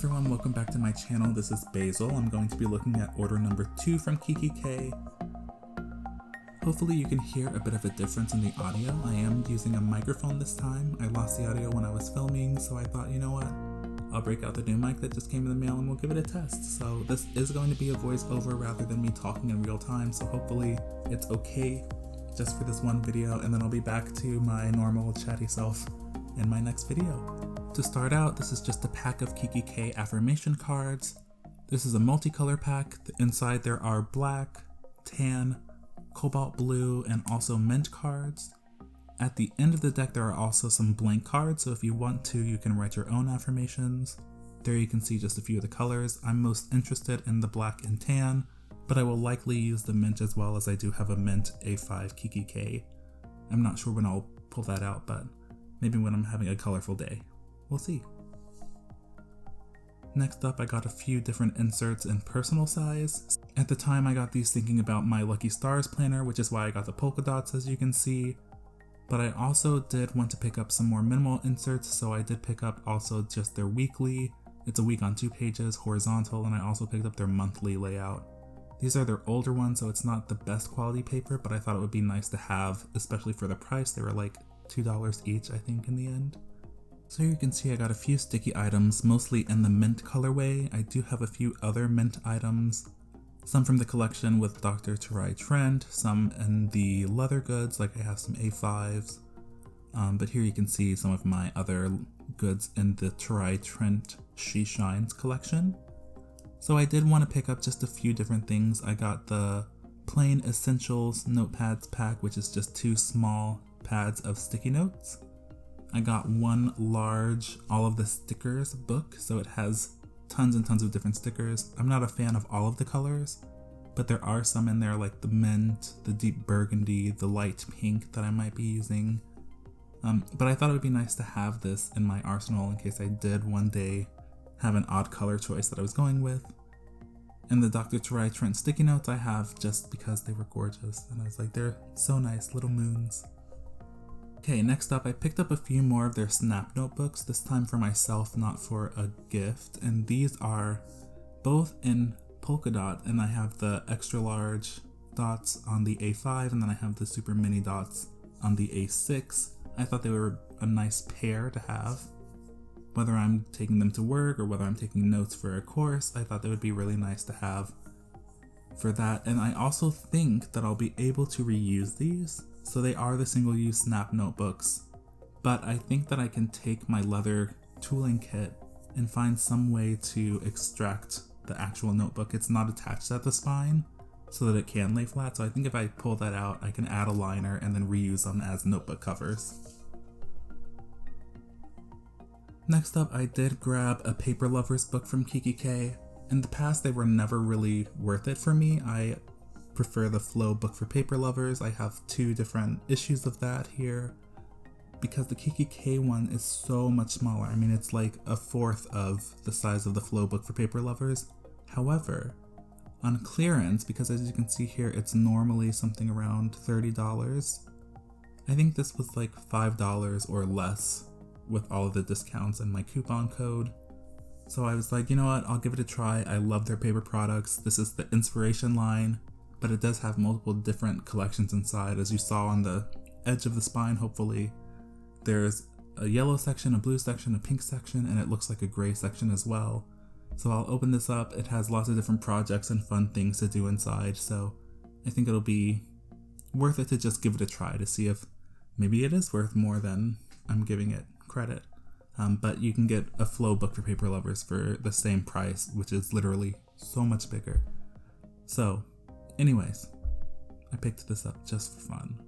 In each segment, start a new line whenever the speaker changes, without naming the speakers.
everyone, welcome back to my channel. This is Basil. I'm going to be looking at order number 2 from Kikki.K. Hopefully you can hear a bit of a difference in the audio. I am using a microphone this time. I lost the audio when I was filming, so I thought, you know what? I'll break out the new mic that just came in the mail and we'll give it a test. So this is going to be a voiceover rather than me talking in real time, so hopefully it's okay just for this one video, and then I'll be back to my normal chatty self in my next video. To start out, this is just a pack of Kikki.K affirmation cards. This is a multicolor pack. Inside there are black, tan, cobalt blue, and also mint cards. At the end of the deck there are also some blank cards, so if you want to, you can write your own affirmations. There you can see just a few of the colors. I'm most interested in the black and tan, but I will likely use the mint as well, as I do have a mint A5 Kikki.K. I'm not sure when I'll pull that out, but maybe when I'm having a colorful day. We'll see. Next up, I got a few different inserts in personal size. At the time I got these thinking about my Lucky Stars planner, which is why I got the polka dots, as you can see. But I also did want to pick up some more minimal inserts, so I did pick up also just their weekly. It's a week on 2 pages, horizontal, and I also picked up their monthly layout. These are their older ones, so it's not the best quality paper, but I thought it would be nice to have, especially for the price. They were like $2 each, I think, in the end. So here you can see I got a few sticky items, mostly in the mint colorway. I do have a few other mint items, some from the collection with Dr. Terai Trent, some in the leather goods, like I have some A5s, but here you can see some of my other goods in the Terai Trent She Shines collection. So I did want to pick up just a few different things. I got the Plain Essentials Notepads pack, which is just 2 small pads of sticky notes. I got one large all of the stickers book, so it has tons and tons of different stickers. I'm not a fan of all of the colors, but there are some in there like the mint, the deep burgundy, the light pink that I might be using. But I thought it would be nice to have this in my arsenal in case I did one day have an odd color choice that I was going with. And the Dr. Terai Trent sticky notes I have just because they were gorgeous, and I was like, they're so nice, little moons. Okay, next up I picked up a few more of their snap notebooks, this time for myself, not for a gift, and these are both in polka dot, and I have the extra large dots on the A5 and then I have the super mini dots on the A6. I thought they were a nice pair to have. Whether I'm taking them to work or whether I'm taking notes for a course, I thought they would be really nice to have for that. And I also think that I'll be able to reuse these. So they are the single-use snap notebooks, but I think that I can take my leather tooling kit and find some way to extract the actual notebook. It's not attached at the spine so that it can lay flat, so I think if I pull that out, I can add a liner and then reuse them as notebook covers. Next up, I did grab a Paper Lovers book from Kikki.K. In the past, they were never really worth it for me. I prefer the Flow book for Paper Lovers. I have 2 different issues of that here because the Kikki.K one is so much smaller. I mean, it's like a 1/4 of the size of the Flow book for Paper Lovers. However, on clearance, because as you can see here, it's normally something around $30. I think this was like $5 or less with all of the discounts and my coupon code. So I was like, you know what, I'll give it a try. I love their paper products. This is the Inspiration line, but it does have multiple different collections inside, as you saw on the edge of the spine, hopefully. There's a yellow section, a blue section, a pink section, and it looks like a gray section as well. So I'll open this up. It has lots of different projects and fun things to do inside, so I think it'll be worth it to just give it a try to see if maybe it is worth more than I'm giving it credit. But you can get a Flow book for Paper Lovers for the same price, which is literally so much bigger. So anyways, I picked this up just for fun.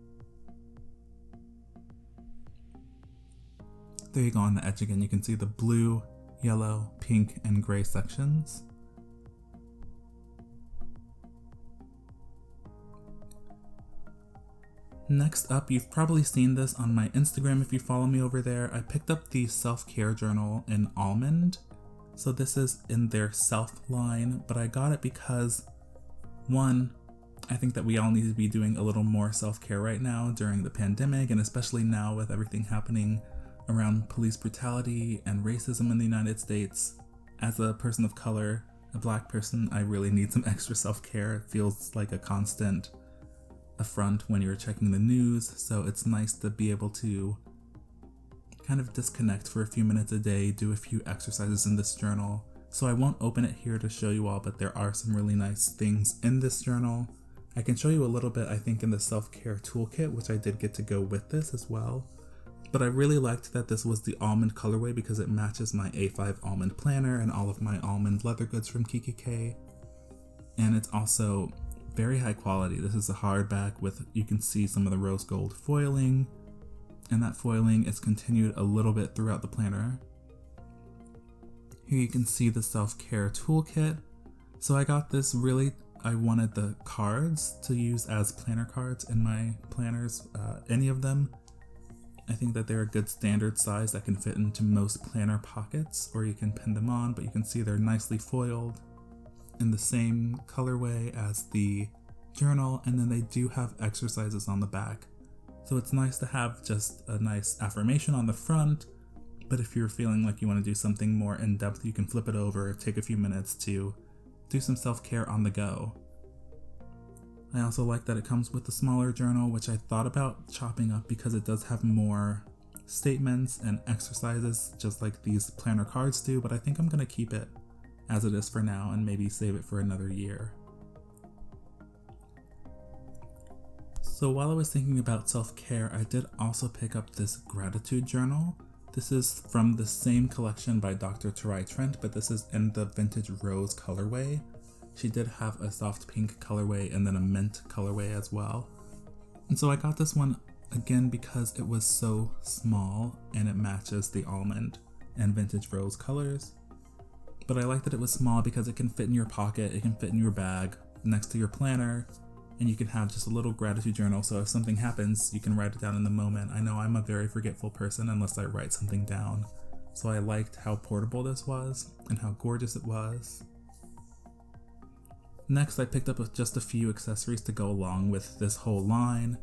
There you go on the edge again. You can see the blue, yellow, pink, and gray sections. Next up, you've probably seen this on my Instagram if you follow me over there. I picked up the self-care journal in almond. So this is in their self line, but I got it because, one, I think that we all need to be doing a little more self-care right now during the pandemic, and especially now with everything happening around police brutality and racism in the United States. As a person of color, a black person, I really need some extra self-care. It feels like a constant affront when you're checking the news, so it's nice to be able to kind of disconnect for a few minutes a day, do a few exercises in this journal. So I won't open it here to show you all, but there are some really nice things in this journal. I can show you a little bit, I think, in the self-care toolkit, which I did get to go with this as well. But I really liked that this was the almond colorway because it matches my A5 almond planner and all of my almond leather goods from Kikki.K. And it's also very high quality. This is a hardback with, you can see some of the rose gold foiling, and that foiling is continued a little bit throughout the planner. Here you can see the self-care toolkit. So I got this I wanted the cards to use as planner cards in my planners, any of them. I think that they're a good standard size that can fit into most planner pockets, or you can pin them on, but you can see they're nicely foiled in the same colorway as the journal, and then they do have exercises on the back. So it's nice to have just a nice affirmation on the front, but if you're feeling like you want to do something more in-depth, you can flip it over, take a few minutes to do some self-care on the go. I also like that it comes with a smaller journal, which I thought about chopping up because it does have more statements and exercises just like these planner cards do, but I think I'm going to keep it as it is for now and maybe save it for another year. So while I was thinking about self-care, I did also pick up this gratitude journal. This is from the same collection by Dr. Tarai Trent, but this is in the vintage rose colorway. She did have a soft pink colorway and then a mint colorway as well. And so I got this one again because it was so small and it matches the almond and vintage rose colors. But I like that it was small because it can fit in your pocket, it can fit in your bag next to your planner, and you can have just a little gratitude journal, so if something happens, you can write it down in the moment. I know I'm a very forgetful person unless I write something down, so I liked how portable this was and how gorgeous it was. Next, I picked up just a few accessories to go along with this whole line.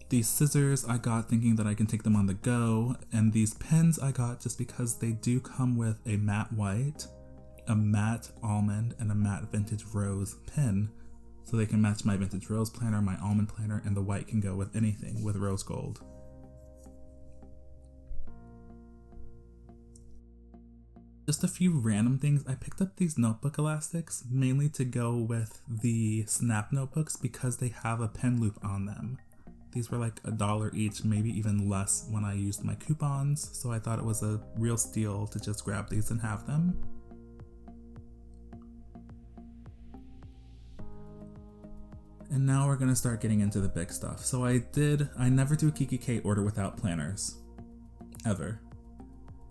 These scissors I got thinking that I can take them on the go, and these pens I got just because they do come with a matte white, a matte almond, and a matte vintage rose pen. So they can match my vintage rose planner, my almond planner, and the white can go with anything with rose gold. Just a few random things. I picked up these notebook elastics mainly to go with the snap notebooks because they have a pen loop on them. These were like $1 each, maybe even less when I used my coupons, so I thought it was a real steal to just grab these and have them. And now we're gonna start getting into the big stuff. So I never do a Kikki.K order without planners. Ever.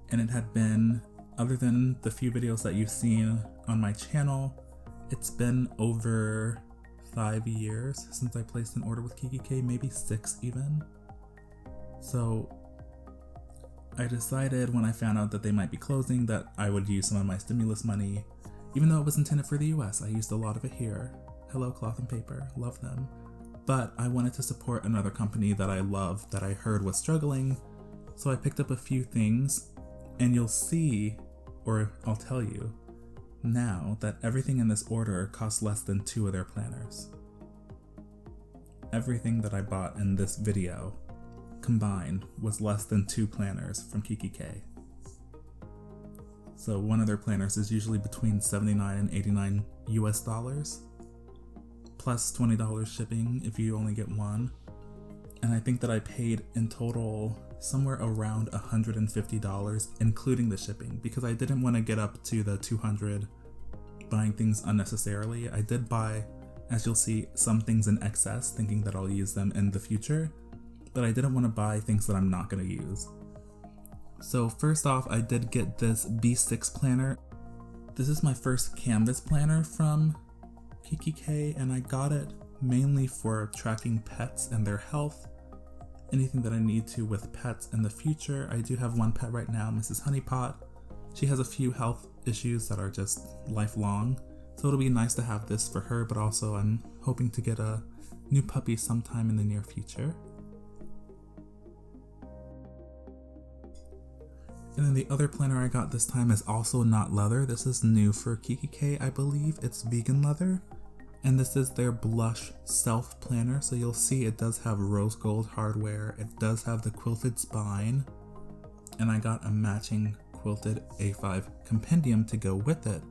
And it had been, other than the few videos that you've seen on my channel, it's been over 5 years since I placed an order with Kikki.K, maybe 6 even. So I decided when I found out that they might be closing that I would use some of my stimulus money. Even though it was intended for the US, I used a lot of it here. Hello Cloth and Paper, love them. But I wanted to support another company that I love that I heard was struggling, so I picked up a few things, and you'll see, or I'll tell you, now that everything in this order costs less than 2 of their planners. Everything that I bought in this video combined was less than 2 planners from Kikki.K. So one of their planners is usually between $79 and $89 US, plus $20 shipping if you only get one. And I think that I paid in total somewhere around $150, including the shipping, because I didn't want to get up to the $200 buying things unnecessarily. I did buy, as you'll see, some things in excess, thinking that I'll use them in the future, but I didn't want to buy things that I'm not going to use. So first off, I did get this B6 planner. This is my first canvas planner from Kikki.K, and I got it mainly for tracking pets and their health, anything that I need to with pets in the future. I do have one pet right now, Mrs. Honeypot. She has a few health issues that are just lifelong, so it'll be nice to have this for her, but also I'm hoping to get a new puppy sometime in the near future. And then the other planner I got this time is also not leather. This is new for Kikki.K, I believe. It's vegan leather. And this is their blush self planner. So you'll see it does have rose gold hardware. It does have the quilted spine. And I got a matching quilted A5 compendium to go with it.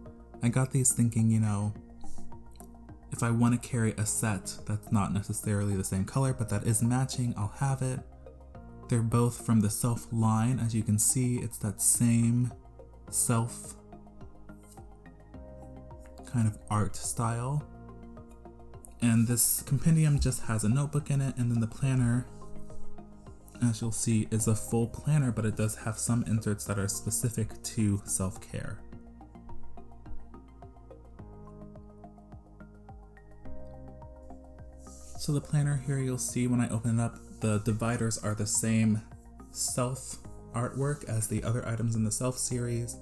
I got these thinking, you know, if I want to carry a set that's not necessarily the same color, but that is matching, I'll have it. They're both from the Self line. As you can see, it's that same Self kind of art style. And this compendium just has a notebook in it, and then the planner, as you'll see, is a full planner, but it does have some inserts that are specific to self-care. So the planner here, you'll see when I open it up, the dividers are the same Self artwork as the other items in the Self series.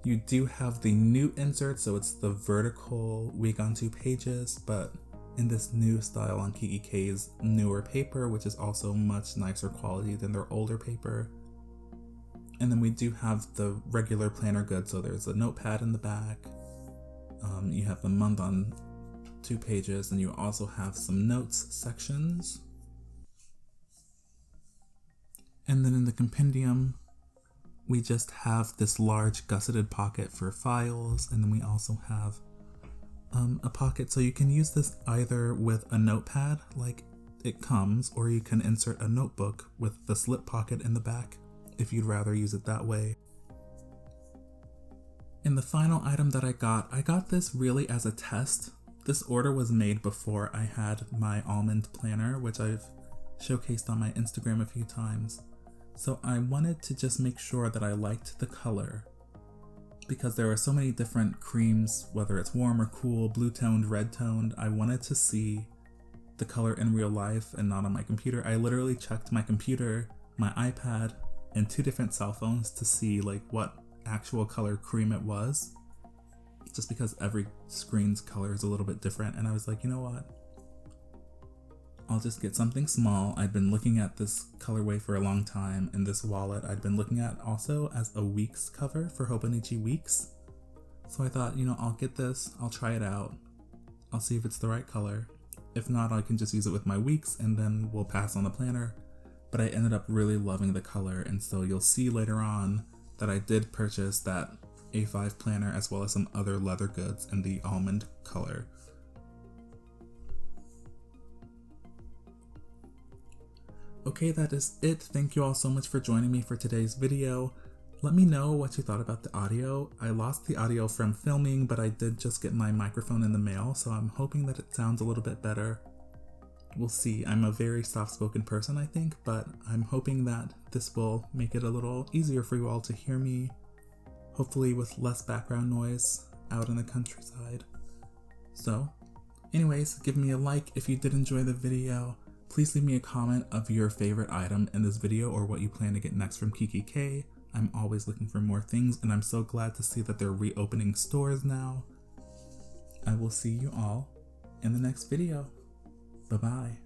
You do have the new insert, so it's the vertical week on 2 pages, but in this new style on Kikki.K's newer paper, which is also much nicer quality than their older paper. And then we do have the regular planner goods, so there's a notepad in the back. You have the month on 2 pages, and you also have some notes sections. And then in the compendium, we just have this large gusseted pocket for files, and then we also have a pocket, so you can use this either with a notepad like it comes, or you can insert a notebook with the slip pocket in the back if you'd rather use it that way. And the final item that I got this really as a test. This order was made before I had my almond planner, which I've showcased on my Instagram a few times. So I wanted to just make sure that I liked the color, because there are so many different creams, whether it's warm or cool, blue toned, red toned. I wanted to see the color in real life and not on my computer. I literally checked my computer, my iPad, and 2 different cell phones to see like what actual color cream it was, just because every screen's color is a little bit different. And I was like, you know what? I'll just get something small. I'd been looking at this colorway for a long time, and this wallet I'd been looking at also as a weeks cover for Hobonichi Weeks. So I thought, you know, I'll get this, I'll try it out, I'll see if it's the right color. If not, I can just use it with my weeks and then we'll pass on the planner. But I ended up really loving the color, and so you'll see later on that I did purchase that A5 planner as well as some other leather goods in the almond color. Okay, that is it. Thank you all so much for joining me for today's video. Let me know what you thought about the audio. I lost the audio from filming, but I did just get my microphone in the mail, so I'm hoping that it sounds a little bit better. We'll see. I'm a very soft-spoken person, I think, but I'm hoping that this will make it a little easier for you all to hear me, hopefully with less background noise out in the countryside. So, anyways, give me a like if you did enjoy the video. Please leave me a comment of your favorite item in this video or what you plan to get next from Kikki.K. I'm always looking for more things, and I'm so glad to see that they're reopening stores now. I will see you all in the next video. Bye-bye.